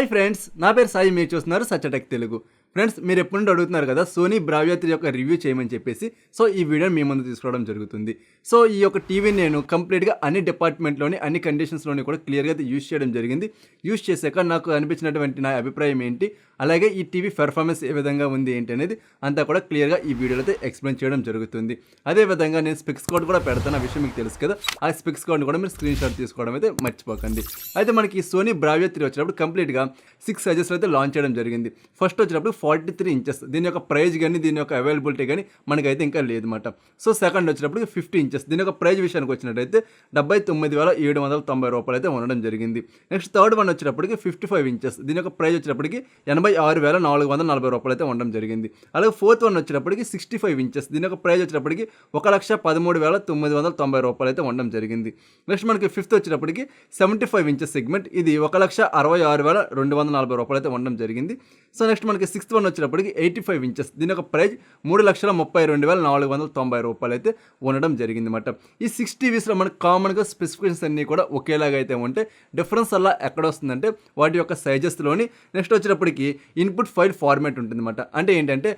Hi friends, నా పేరు సాయి. మీరు చూస్తున్నారు సచ్చటెక్ తెలుగు. ఫ్రెండ్స్, మీరు ఎప్పటి నుండి అడుగుతున్నారు కదా సోనీ బ్రావియా 3 యొక్క రివ్యూ చేయమని చెప్పేసి. సో ఈ వీడియోని మీ ముందు తీసుకోవడం జరుగుతుంది. సో ఈ యొక్క టీవీని నేను కంప్లీట్గా అన్ని డిపార్ట్మెంట్లోని అన్ని కండిషన్స్లోని కూడా క్లియర్గా అయితే యూజ్ చేయడం జరిగింది. యూజ్ చేశాక నాకు అనిపించినటువంటి నా అభిప్రాయం ఏంటి, అలాగే ఈ టీవీ పెర్ఫార్మెన్స్ ఏ విధంగా ఉంది ఏంటి అనేది అంతా కూడా క్లియర్గా ఈ వీడియోలో అయితే ఎక్స్ప్లెయిన్ చేయడం జరుగుతుంది. అదేవిధంగా నేను స్పెక్స్ కోడ్ కూడా పెడతాను, ఆ విషయం మీకు తెలుసు కదా. ఆ స్పెక్స్ కోడ్ని కూడా మీరు స్క్రీన్ షాట్ తీసుకోవడం అయితే మర్చిపోకండి. అయితే మనకి ఈ సోనీ బ్రావియా 3 వచ్చినప్పుడు కంప్లీట్గా 6 సైజెస్లో అయితే లాంచ్ చేయడం జరిగింది. ఫస్ట్ వచ్చినప్పుడు 43 ఇంచెస్, దీని యొక్క ప్రైస్ కానీ దీని యొక్క అవైలబిలిటీ కానీ మనకైతే ఇంకా లేదన్నమాట. సో సెకండ్ వచ్చినప్పుడు 50 ఇంచెస్, దీని యొక్క ప్రైస్ విషయానికి వచ్చినట్టయితే 79,790 రూపాయలు అయితే ఉండడం జరిగింది. నెక్స్ట్ థర్డ్ వన్ వచ్చినప్పటికి 55 ఇంచెస్, దీని యొక్క ప్రైస్ వచ్చినప్పటికి 86,440 రూపాయలు అయితే ఉండడం జరిగింది. అలాగే ఫోర్త్ వన్ వచ్చినప్పటికి 65 ఇంచెస్, దీని యొక్క ప్రైస్ వచ్చినప్పటికి 1,13,990 రూపాయలు అయితే ఉండడం జరిగింది. నెక్స్ట్ మనకి ఫిఫ్త్ వచ్చినప్పటికి 75 ఇంచెస్ సెగ్మెంట్, ఇది 1,66,240 రూపాయలు అయితే ఉండడం జరిగింది. సో నెక్స్ట్ మనకి సిక్స్త్ వన్ వచ్చినప్పటికి 85 ఇంచెస్, దీని యొక్క ప్రైస్ 3,32,490 రూపాయలు అయితే ఉండడం జరిగింది అన్నమాట. ఈ 6 టీవీస్లో మనకు కామన్గా స్పెసిఫికేషన్స్ అన్నీ కూడా ఒకేలాగా అయితే ఉంటాయి. డిఫరెన్స్ అలా ఎక్కడ వస్తుందంటే వాటి యొక్క సైజెస్లోని. నెక్స్ట్ వచ్చినప్పటికి ఇన్పుట్ ఫైల్ ఫార్మాట్ ఉంటుందన్నమాట. అంటే ఏంటంటే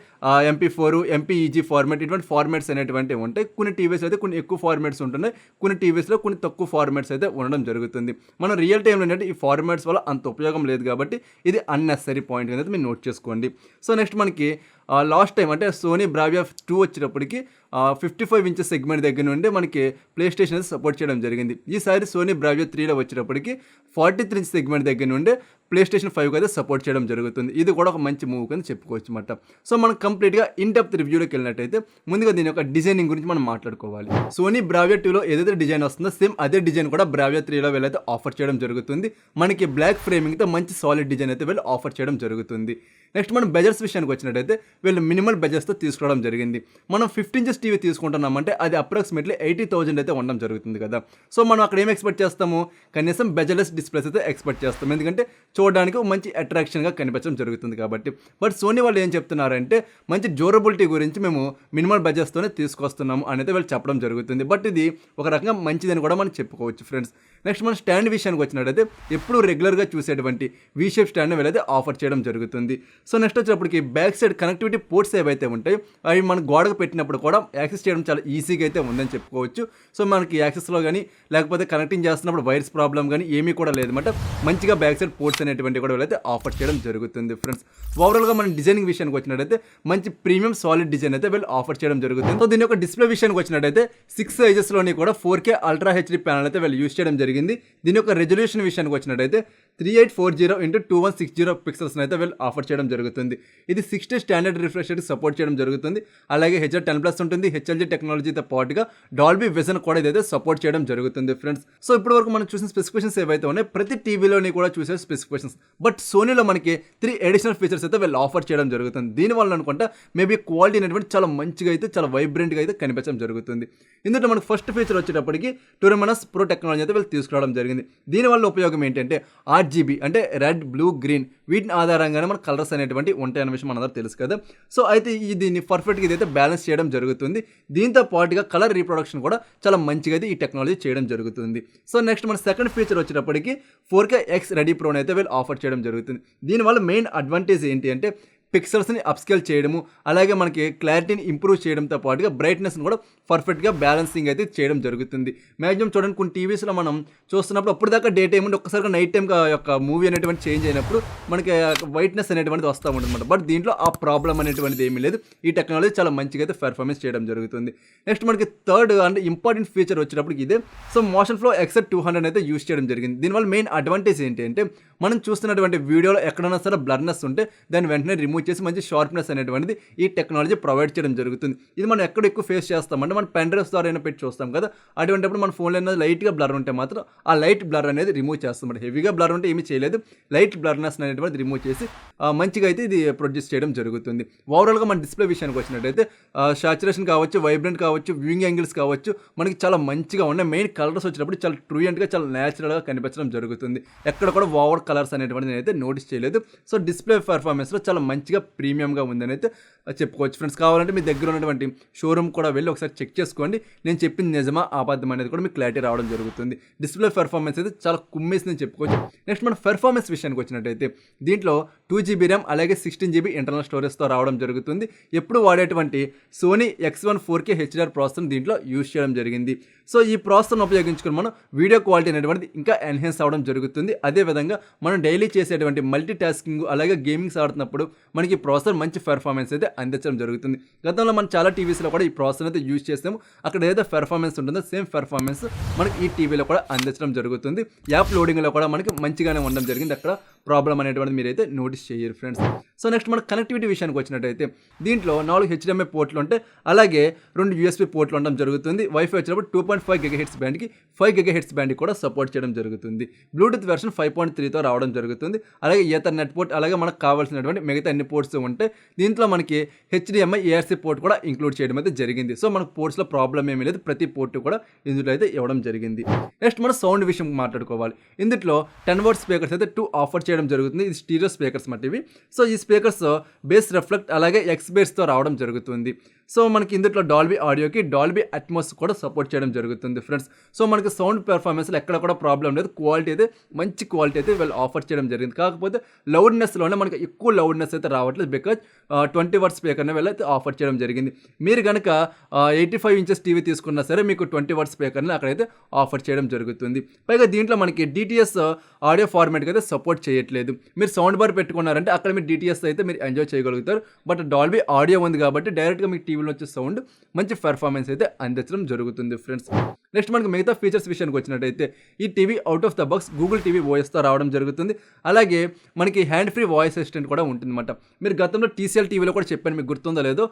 MP4, MPEG ఫార్మాట్, ఇటువంటి ఫార్మాట్స్ అనేటువంటివి ఉంటాయి. కొన్ని టీవీస్ అయితే కొన్ని ఎక్కువ ఫార్మాట్స్ ఉంటున్నాయి, కొన్ని టీవీస్లో కొన్ని తక్కువ ఫార్మాట్స్ అయితే ఉండడం జరుగుతుంది. మనం రియల్ టైంలో ఏంటంటే ఈ ఫార్మాట్స్ వల్ల అంత ఉపయోగం లేదు కాబట్టి ఇది అన్నెసరీ పాయింట్ అనేది మీరు నోట్ చేసుకోండి. సో నెక్స్ట్ మనకి లాస్ట్ టైం అంటే సోనీ బ్రావియా 2 వచ్చేటప్పటికి 55 ఇంచెస్ సెగ్మెంట్ దగ్గర నుండి మనకి ప్లే స్టేషన్ అయితే సపోర్ట్ చేయడం జరిగింది. ఈసారి సోనీ బ్రావియా 3లో వచ్చేటప్పటికి 43 ఇంచెస్ సెగ్మెంట్ దగ్గర నుండి ప్లే స్టేషన్ 5 అయితే సపోర్ట్ చేయడం జరుగుతుంది. ఇది కూడా ఒక మంచి మూవ్ అని చెప్పుకోవచ్చు అన్నమాట. సో మనం కంప్లీట్గా ఇన్ డెప్త్ రివ్యూలోకి వెళ్ళినట్టయితే ముందుగా దీని యొక్క డిజైనింగ్ గురించి మనం మాట్లాడుకోవాలి. సోనీ బ్రావియా 2లో ఏదైతే డిజైన్ వస్తుందో సేమ్ అదే డిజైన్ కూడా బ్రావియా 3లో వీళ్ళైతే ఆఫర్ చేయడం జరుగుతుంది. మనకి బ్లాక్ ఫ్రేమింగ్తో మంచి సాలిడ్ డిజైన్ అయితే వీళ్ళు ఆఫర్ చేయడం జరుగుతుంది. నెక్స్ట్ మనం బెజర్స్ విషయానికి వచ్చినట్టయితే వీళ్ళు మినిమల్ బెజర్స్తో తీసుకోవడం జరిగింది. మనం 50 ఇంచెస్ టీవీ తీసుకుంటున్నామంటే అది అప్రాక్సిమేట్లీ 80,000 అయితే ఉండడం జరుగుతుంది కదా. సో మనం అక్కడ ఏం ఎక్స్పెక్ట్ చేస్తాము, కనీసం బెజర్లెస్ డిస్ప్లేస్ అయితే ఎక్స్పెక్ట్ చేస్తాం, ఎందుకంటే చూడడానికి మంచి అట్రాక్షన్గా కనిపించడం జరుగుతుంది కాబట్టి. బట్ సోనీ వాళ్ళు ఏం చెప్తున్నారంటే మంచి డ్యూరబిలిటీ గురించి మేము మినిమల్ బడ్జెట్స్తోనే తీసుకొస్తున్నాము అనేది వాళ్ళు చెప్పడం జరుగుతుంది. బట్ ఇది ఒక రకంగా మంచిదని కూడా మనం చెప్పుకోవచ్చు ఫ్రెండ్స్. నెక్స్ట్ మన స్టాండ్ విషయానికి వచ్చినట్టయితే ఎప్పుడు రెగ్యులర్గా చూసేటువంటి వీ షేప్ స్టాండ్ వీళ్ళైతే ఆఫర్ చేయడం జరుగుతుంది. సో నెక్స్ట్ వచ్చేటప్పటికి బ్యాక్ సైడ్ కనెక్టివిటీ పోర్ట్స్ ఏవైతే ఉంటాయో అవి మన గోడకు పెట్టినప్పుడు కూడా యాక్సెస్ చేయడం చాలా ఈజీగా అయితే ఉందని చెప్పుకోవచ్చు. సో మనకి యాక్సెస్లో కానీ లేకపోతే కనెక్టింగ్ చేస్తున్నప్పుడు వైర్స్ ప్రాబ్లం కానీ ఏమీ కూడా లేదన్నమాట. మంచిగా బ్యాక్ సైడ్ పోర్ట్స్ అనేటువంటి కూడా వీళ్ళైతే ఆఫర్ చేయడం జరుగుతుంది ఫ్రెండ్స్. ఓవరాల్గా మన డిజైనింగ్ విషయానికి వచ్చినట్టయితే మంచి ప్రీమియం సాలిడ్ డిజైన్ అయితే వీళ్ళు ఆఫర్ చేయడం జరుగుతుంది. సో దీని యొక్క డిస్ప్లే విషయానికి వచ్చినట్టయితే 6 సైజెస్లోని కూడా 4K అల్ట్రా హెచ్డి ప్యానల్ అయితే వీళ్ళు యూజ్ చేయడం జరిగింది. దీని యొక్క రెజల్యూషన్ విషయానికి వచ్చినట్టయితే 3840x2160 పిక్సెల్స్ అయితే వీళ్ళు ఆఫర్ చేయడం జరుగుతుంది. ఇది 60 స్టాండర్డ్ రిఫ్రెష్ రేట్ సపోర్ట్ చేయడం జరుగుతుంది. అలాగే HDR10+ ఉంటుంది. HLG టెక్నాలజీతో పాటుగా డాల్బీ విజన్ కూడా ఇదైతే సపోర్ట్ చేయడం జరుగుతుంది ఫ్రెండ్స్. సో ఇప్పటి వరకు మనం చూసిన స్పెసిఫికేషన్స్ ఏవైతే ఉన్నాయి ప్రతి టీవీలోని కూడా చూసే స్పెసిఫికేషన్స్. బట్ సోనీలో మనకి 3 అడిషనల్ ఫీచర్స్ అయితే వీళ్ళు ఆఫర్ చేయడం జరుగుతుంది. దీనివల్ల అనుకుంటా మేబీ క్వాలిటీ అనేటువంటి చాలా మంచిగా అయితే చాలా వైబ్రెంట్గా అయితే కనిపించడం జరుగుతుంది. ఇందులో మనకు ఫస్ట్ ఫీచర్ వచ్చేటప్పటికి టూరమనస్ ప్రో టెక్నాలజీ అయితే వీళ్ళు తీసుకురావడం జరిగింది. దీనివల్ల ఉపయోగం ఏంటంటే RGB అంటే రెడ్, బ్లూ, గ్రీన్ వీటిని ఆధారంగానే మన కలర్స్ అనేటువంటి ఉంటాయన్న విషయం మనందరూ తెలుసు కదా. సో అయితే దీన్ని పర్ఫెక్ట్గా ఇదైతే బ్యాలెన్స్ చేయడం జరుగుతుంది. దీంతో పాటుగా కలర్ రీప్రొడక్షన్ కూడా చాలా మంచిగా అయితే ఈ టెక్నాలజీ చేయడం జరుగుతుంది. సో నెక్స్ట్ మన సెకండ్ ఫీచర్ వచ్చేటప్పటికి 4K X రెడీ ప్రోని అయితే వీళ్ళు ఆఫర్ చేయడం జరుగుతుంది. దీనివల్ల మెయిన్ అడ్వాంటేజ్ ఏంటి అంటే పిక్సెల్స్ని అప్స్కేల్ చేయడము, అలాగే మనకి క్లారిటీని ఇంప్రూవ్ చేయడంతో పాటుగా బ్రైట్నెస్ని కూడా పర్ఫెక్ట్గా బ్యాలెన్సింగ్ అయితే చేయడం జరుగుతుంది. మ్యాక్సిమం చూడండి కొన్ని టీవీస్లో మనం చూస్తున్నప్పుడు అప్పుడు దాకా డే టైం ఉండి ఒక్కసారిగా నైట్ టైం యొక్క మూవీ అనేటువంటి చేంజ్ అయినప్పుడు మనకి వైట్నెస్ అనేటువంటిది వస్తూ ఉంటుంది అనమాట. బట్ దీంట్లో ఆ ప్రాబ్లం అనేటువంటిది ఏమీ లేదు. ఈ టెక్నాలజీ చాలా మంచిగా అయితే పెర్ఫార్మెన్స్ చేయడం జరుగుతుంది. నెక్స్ట్ మనకి థర్డ్ అంటే ఇంపార్టెంట్ ఫీచర్ వచ్చేటప్పటికి ఇదే. సో మోషన్ ఫ్లో XR 200 అయితే యూజ్ చేయడం జరిగింది. దీనివల్ల మెయిన్ అడ్వాంటేజ్ ఏంటి అంటే మనం చూస్తున్నటువంటి వీడియోలో ఎక్కడైనా సరే బ్లర్నెస్ ఉంటే దాన్ని వెంటనే రిమూవ్ చేసి మంచి షార్ప్నెస్ అనేటువంటిది ఈ టెక్నాలజీ ప్రొవైడ్ చేయడం జరుగుతుంది. ఇది మనం ఎక్కడ ఎక్కువ ఫేస్ చేస్తామంటే మనం పెన్ డ్రైవ్స్ ద్వారా అయినా పెట్టి చూస్తాం కదా. అటువంటిప్పుడు మన ఫోన్లో ఏమైనా లైట్గా బ్లర్ ఉంటే మాత్రం ఆ లైట్ బ్లర్ అనేది రిమూవ్ చేస్తాం. హెవీగా బ్లర్ ఉంటే ఏమీ చేయలేదు, లైట్ బ్లర్నెస్ అనేటువంటిది రిమూవ్ చేసి మంచిగా అయితే ఇది ప్రొడ్యూస్ చేయడం జరుగుతుంది. ఓవరాల్గా మన డిస్ప్లే విషయానికి వచ్చినట్టయితే సాచురేషన్ కావచ్చు, వైబ్రెంట్ కావచ్చు, వ్యూయింగ్ యాంగిల్స్ కావచ్చు మనకి చాలా మంచిగా ఉన్నాయి. మెయిన్ కలర్స్ వచ్చినప్పుడు చాలా ట్రూయెంట్గా చాలా న్యాచురల్గా కనిపించడం జరుగుతుంది. ఎక్కడ కూడా ఓవర్ కలర్స్ అనేటువంటి నేనైతే నోటీస్ చేయలేదు. సో డిస్ప్లే పర్ఫార్మెన్స్లో చాలా మంచిగా ప్రీమియంగా ఉందని అయితే చెప్పుకోవచ్చు ఫ్రెండ్స్. కావాలంటే మీ దగ్గర ఉన్నటువంటి షోరూమ్ కూడా వెళ్ళి ఒకసారి చెక్ చేసుకోండి. నేను చెప్పింది నిజమా అబద్ధం అనేది కూడా మీకు క్లారిటీ రావడం జరుగుతుంది. డిస్ప్లే పర్ఫార్మెన్స్ అయితే చాలా కుమ్మేసిందని చెప్పుకోవచ్చు. నెక్స్ట్ మన పెర్ఫార్మెన్స్ విషయానికి వచ్చినట్టయితే దీంట్లో 2GB ర్యామ్ అలాగే 16GB ఇంటర్నల్ స్టోరేజ్తో రావడం జరుగుతుంది. ఎప్పుడు వాడేటువంటి Sony X1 4K HDR processor దీంట్లో యూజ్ చేయడం జరిగింది. సో ఈ ప్రాసెసర్ను ఉపయోగించుకుని మనం వీడియో క్వాలిటీ అనేటువంటిది ఇంకా ఎన్హాన్స్ అవ్వడం జరుగుతుంది. అదేవిధంగా మనం డైలీ చేసేటువంటి మల్టీ టాస్కింగ్ అలాగే గేమింగ్స్ ఆడుతున్నప్పుడు మనకి ప్రాసెసర్ మంచి పెర్ఫార్మెన్స్ అయితే అందించడం జరుగుతుంది. గతంలో మనం చాలా టీవీస్లో కూడా ఈ ప్రాసెసర్ అయితే యూజ్ చేస్తాము. అక్కడ ఏదైతే పెర్ఫార్మెన్స్ ఉంటుందో సేమ్ పెర్ఫార్మెన్స్ మనకి ఈ టీవీలో కూడా అందించడం జరుగుతుంది. యాప్ లోడింగ్లో కూడా మనకి మంచిగానే ఉండడం జరిగింది. అక్కడ ప్రాబ్లం అనేటువంటిది మీరైతే నోటీస్ చేయరు ఫ్రెండ్స్. సో నెక్స్ట్ మన కనెక్టివిటీ విషయానికి వచ్చినట్టయితే దీంట్లో 4 HDMI పోర్ట్లు ఉంటాయి, అలాగే 2 USB పోర్ట్లు ఉండడం జరుగుతుంది. వైఫై వచ్చినప్పుడు 2.5 GHz బ్యాండ్కి 5 GHz బ్యాండ్కి కూడా సపోర్ట్ చేయడం జరుగుతుంది. బ్లూటూత్ వెర్షన్ 5.3తో రావడం జరుగుతుంది. అలాగే ఈథర్నెట్ పోర్ట్ అలాగే మనకు కావాల్సినటువంటి మిగతా అన్ని పోర్ట్స్ ఉంటాయి. దీంట్లో మనకి HDMI ARC పోర్ట్ కూడా ఇంక్లూడ్ చేయడం అయితే జరిగింది. సో మనకు పోర్ట్స్లో ప్రాబ్లం ఏమీ లేదు, ప్రతి పోర్ట్ కూడా ఇందులో అయితే ఇవ్వడం జరిగింది. నెక్స్ట్ మన సౌండ్ విషయం మాట్లాడుకోవాలి. ఇందులో 10 వాట్ స్పీకర్స్ అయితే 2 ఆఫర్ చేయడం జరుగుతుంది. ఇది స్టీరియో స్పీకర్స్ మాట ఇవి. సో ఈ స్పీకర్స్ బేస్ రిఫ్లెక్ట్ అలాగే ఎక్స్ బేస్తో రావడం జరుగుతుంది. సో మనకి ఇందులో డాల్బీ ఆడియోకి డాల్బీ అట్మాస్ కూడా సపోర్ట్ చేయడం జరుగుతుంది ఫ్రెండ్స్. సో మనకి సౌండ్ పెర్ఫార్మెన్స్లో ఎక్కడ కూడా ప్రాబ్లం లేదు, క్వాలిటీ అయితే మంచి క్వాలిటీ అయితే వీళ్ళు ఆఫర్ చేయడం జరిగింది. కాకపోతే లౌడ్నెస్లోనే మనకి ఎక్కువ లౌడ్నెస్ అయితే రావట్లేదు, బికాజ్ 20 వాట్ స్పీకర్ని వీళ్ళైతే ఆఫర్ చేయడం జరిగింది. మీరు కనుక 85 ఇంచెస్ టీవీ తీసుకున్నా సరే మీకు 20 వాట్ స్పీకర్ని అక్కడైతే ఆఫర్ చేయడం జరుగుతుంది. పైగా దీంట్లో మనకి DTS ఆడియో ఫార్మాట్కి అయితే సపోర్ట్ చేయట్లేదు. మీరు సౌండ్ బార్ పెట్టుకున్నారంటే అక్కడ మీరు DTS అయితే మీరు ఎంజాయ్ చేయగలుగుతారు. బట్ డాల్బీ ఆడియో ఉంది కాబట్టి డైరెక్ట్గా మీకు టీవీలో వచ్చే సౌండ్ మంచి పెర్ఫార్మెన్స్ అయితే అందించడం జరుగుతుంది ఫ్రెండ్స్. నెక్స్ట్ మనకి మిగతా ఫీచర్స్ విషయానికి వచ్చినట్టయితే ఈ TV out of the box Google TV వాయిస్తో రావడం జరుగుతుంది. అలాగే మనకి హ్యాండ్ ఫ్రీ వాయిస్ అసిస్టెంట్ కూడా ఉంటుందన్నమాట. మీరు గతంలో TCL టీవీలో కూడా చెప్పాను, మీకు గుర్తుందో లేదో,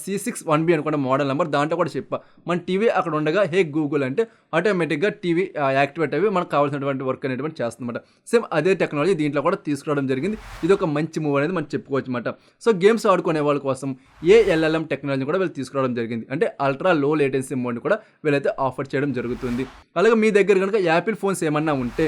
C6-1B అనుకున్న మోడల్ నెంబర్, దాంట్లో కూడా చెప్పా మన టీవీ అక్కడ ఉండగా హే గూగుల్ అంటే ఆటోమేటిక్గా టీవీ యాక్టివేట్ అవి మనకు కావాల్సినటువంటి వర్క్ అనేటువంటి చేస్తుందన్నమాట. సేమ్ అదే టెక్నాలజీ దీంట్లో కూడా తీసుకురావడం జరిగింది. ఇది ఒక మంచి మూవ్ అనేది మనం చెప్పుకోవచ్చు అన్నమాట. సో గేమ్స్ ఆడుకునే వాళ్ళ కోసం ALLM టెక్నాలజీ కూడా వీళ్ళు తీసుకురావడం జరిగింది. అంటే అల్ట్రా లో లేటెన్సీ మోడ్ని కూడా వీళ్ళైతే ఆఫర్ చేయడం జరుగుతుంది. అలాగే మీ దగ్గర కనుక యాపిల్ ఫోన్స్ ఏమన్నా ఉంటే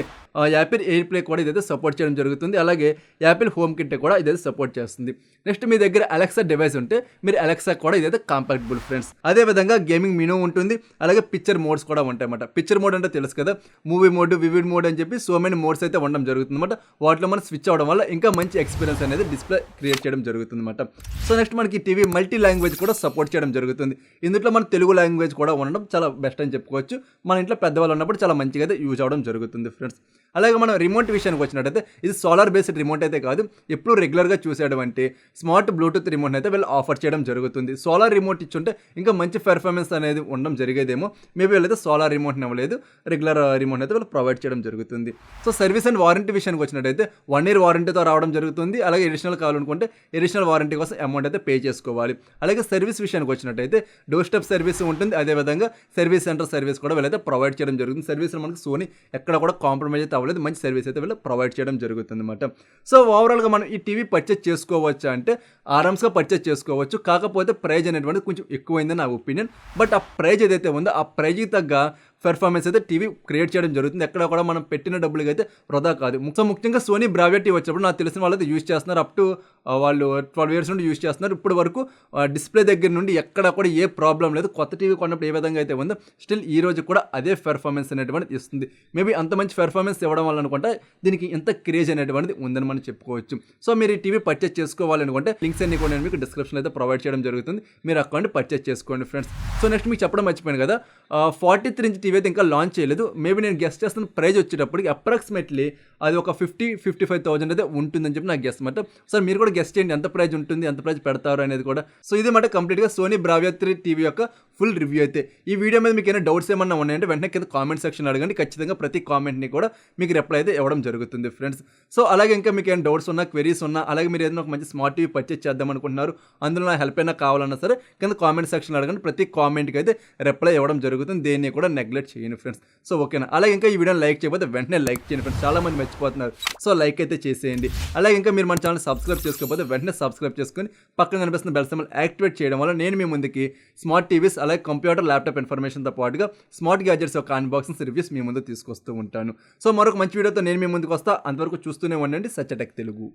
యాపిల్ ఎయిర్ ప్లే కూడా ఇదైతే సపోర్ట్ చేయడం జరుగుతుంది. అలాగే యాపిల్ హోమ్ కిట్ కూడా ఇదైతే సపోర్ట్ చేస్తుంది. నెక్స్ట్ మీ దగ్గర అలెక్సా డివైస్ ఉంటే మీరు అలెక్సా కూడా ఇదైతే కంపాటబుల్ ఫ్రెండ్స్. అదేవిధంగా గేమింగ్ మెనూ ఉంటుంది, అలాగే పిక్చర్ మోడ్స్ కూడా ఉంటాయి అన్నమాట. పిక్చర్ మోడ్ అంటే తెలుసు కదా, మూవీ మోడ్, వివిడ్ మోడ్ అని చెప్పి సో మెనీ మోడ్స్ అయితే ఉండడం జరుగుతుంది అన్నమాట. వాటిలో మనం స్విచ్ అవడం వల్ల ఇంకా మంచి ఎక్స్పీరియన్స్ అనేది డిస్ప్లే క్రియేట్ చేయడం జరుగుతుంది అన్నమాట. సో నెక్స్ట్ మనకి టీవీ మల్టీ లాంగ్వేజ్ కూడా సపోర్ట్ చేయడం జరుగుతుంది. ఇందులో మన తెలుగు లాంగ్వేజ్ కూడా ఉండడం చాలా బెస్ట్ అని చెప్పుకోవచ్చు. మన ఇంట్లో పెద్దవాళ్ళు ఉన్నప్పుడు చాలా మంచిగా అయితే యూజ్ అవ్వడం జరుగుతుంది ఫ్రెండ్స్. అలాగే మనం రిమోట్ విషయానికి వచ్చినట్టయితే ఇది సోలార్ బేస్డ్ రిమోట్ అయితే కాదు, ఎప్పుడు రెగ్యులర్గా చూసేటువంటి స్మార్ట్ బ్లూటూత్ రిమోట్ అయితే వీళ్ళు ఆఫర్ చేయడం జరుగుతుంది. సోలార్ రిమోట్ ఇచ్చుంటే ఇంకా మంచి పెర్ఫార్మెన్స్ అనేది ఉండడం జరిగేదేమో. మేబీ వీళ్ళైతే సోలార్ రిమోట్ని ఇవ్వలేదు, రెగ్యులర్ రిమోట్ అయితే వీళ్ళు ప్రొవైడ్ చేయడం జరుగుతుంది. సో సర్వీస్ అండ్ వారంటీ విషయానికి వచ్చినట్టయితే 1 year వారంటీతో రావడం జరుగుతుంది. అలాగే ఎడిషనల్ కావాలనుకుంటే ఎడిషనల్ వారంటీ కోసం అమౌంట్ అయితే పే చేసుకోవాలి. అలాగే సర్వీస్ విషయానికి వచ్చినట్టయితే డోర్ స్టెప్ సర్వీస్ ఉంటుంది. అదేవిధంగా సర్వీస్ సెంటర్ సర్వీస్ కూడా వీళ్ళైతే ప్రొవైడ్ చేయడం జరుగుతుంది. సర్వీస్లో మనకి సోనీ ఎక్కడ కూడా కాంప్రమైజ్ అయితే అవ్వలేదు, మంచి సర్వీస్ అయితే వీళ్ళు ప్రొవైడ్ చేయడం జరుగుతుంది అన్నమాట. సో ఓవరాల్గా మనం ఈ టీవీ పర్చేజ్ చేసుకోవచ్చు అంటే ఆరామ్స్గా పర్చేజ్ చేసుకోవచ్చు. కాకపోతే ప్రైజ్ అనేటువంటి కొంచెం ఎక్కువైందని నా ఒపీనియన్. బట్ ఆ ప్రైజ్ ఏదైతే ఉందో ఆ ప్రైజ్కి తగ్గ పెర్ఫార్మెన్స్ అయితే టీవీ క్రియేట్ చేయడం జరుగుతుంది. ఎక్కడ కూడా మనం పెట్టిన డబ్బులకి అయితే వృధా కాదు. ముఖ్యంగా సోనీ బ్రావియా టీవీ వచ్చినప్పుడు నాకు తెలిసిన వాళ్ళు అయితే యూజ్ చేస్తున్నారు. అప్ టు వాళ్ళు 12 years నుండి యూజ్ చేస్తున్నారు. ఇప్పటి వరకు డిస్ప్లే దగ్గర నుండి ఎక్కడ కూడా ఏ ప్రాబ్లం లేదు. కొత్త టీవీ కొన్నప్పుడు ఏ విధంగా అయితే ఉందో స్టిల్ ఈ రోజు కూడా అదే పెర్ఫార్మెన్స్ అనేటువంటిది ఇస్తుంది. మేబీ అంత మంచి పెర్ఫార్మెన్స్ ఇవ్వడం వల్ల అనుకుంటే దీనికి ఇంత క్రేజ్ అనేటువంటిది ఉందని మనం చెప్పుకోవచ్చు. సో మీరు ఈ టీవీ పర్చేజ్ చేసుకోవాలనుకుంటే లింక్స్ అన్ని కూడా నేను మీకు డిస్క్రిప్షన్ అయితే ప్రొవైడ్ చేయడం జరుగుతుంది. మీరు అకౌంట్ పర్చేజ్ చేసుకోండి ఫ్రెండ్స్. సో నెక్స్ట్ మీకు చెప్పడం మర్చిపోయాను కదా, 43 ఇంచ్ టీవీ అయితే ఇంకా లాంచ్ చేయలేదు. మేబీ నేను గెస్ట్ చేస్తున్న ప్రైజ్ వచ్చేటప్పటికి అప్రాక్సిమేట్లీ అది ఒక 50-55,000 అయితే ఉంటుందని చెప్పి నాకు గెస్ట్ మాట. సార్ మీరు కూడా గెస్ట్ చేయండి ఎంత ప్రైజ్ ఉంటుంది, ఎంత ప్రైజ్ పెడతారు అనేది కూడా. సో ఇది మాట కంప్లీట్గా సోనీ బ్రావియా 3 టీవీ యొక్క ఫుల్ రివ్యూ అయితే. ఈ వీడియో మీద మీకు ఏమైనా డౌట్స్ ఏమన్నా ఉన్నాయంటే వెంటనే కింద కామెంట్ సెక్షన్ అడగండి. ఖచ్చితంగా ప్రతి కామెంట్ని కూడా మీకు రిప్లై అయితే ఇవ్వడం జరుగుతుంది ఫ్రెండ్స్. సో అలాగే ఇంకా మీకు ఏమైనా డౌట్స్ ఉన్నా, క్వెరీస్ ఉన్నా, అలాగే మీరు ఏదైనా ఒక మంచి స్మార్ట్ టీవీ పర్చేజ్ చేద్దాం అనుకుంటున్నారు, అందులో నా హెల్ప్ అయినా కావాలన్నా సరే కింద కామెంట్ సెక్షన్ అడగండి. ప్రతి కామెంట్కి అయితే రిప్లై ఇవ్వడం జరుగుతుంది. దేన్ని కూడా నెగ్లెక్ట్ నెగ్లెక్ట్ చేయను ఫ్రెండ్స్. సో ఓకేనా, అలాగే ఇంకా ఈ వీడియోని లైక్ చేయకపోతే వెంటనే లైక్ చేయండి ఫ్రెండ్స్, చాలా మంది మర్చిపోతున్నారు. సో లైక్ అయితే చేసేయండి. అలాగే ఇంకా మీరు మన ఛానల్ సబ్స్క్రైబ్ చేసుకోకపోతే వెంటనే సబ్స్క్రైబ్ చేసుకొని పక్కన కనిపిస్తున్న బెల్ సింబల్ యాక్టివేట్ చేయడం వల్ల నేను మీ ముందుకి స్మార్ట్ టీవీస్ అలాగే కంప్యూటర్ ల్యాప్టాప్ ఇన్ఫర్మేషన్తో పాటుగా స్మార్ట్ గ్యాజెట్స్ యొక్క అన్బాక్సింగ్స్ రివ్యూస్ మీ ముందు తీసుకొస్తూ ఉంటాను. సో మరొక మంచి వీడియోతో నేను మీ ముందుకు వస్తా. అంతవరకు చూస్తూనే ఉండండి సత్య టెక్ తెలుగు.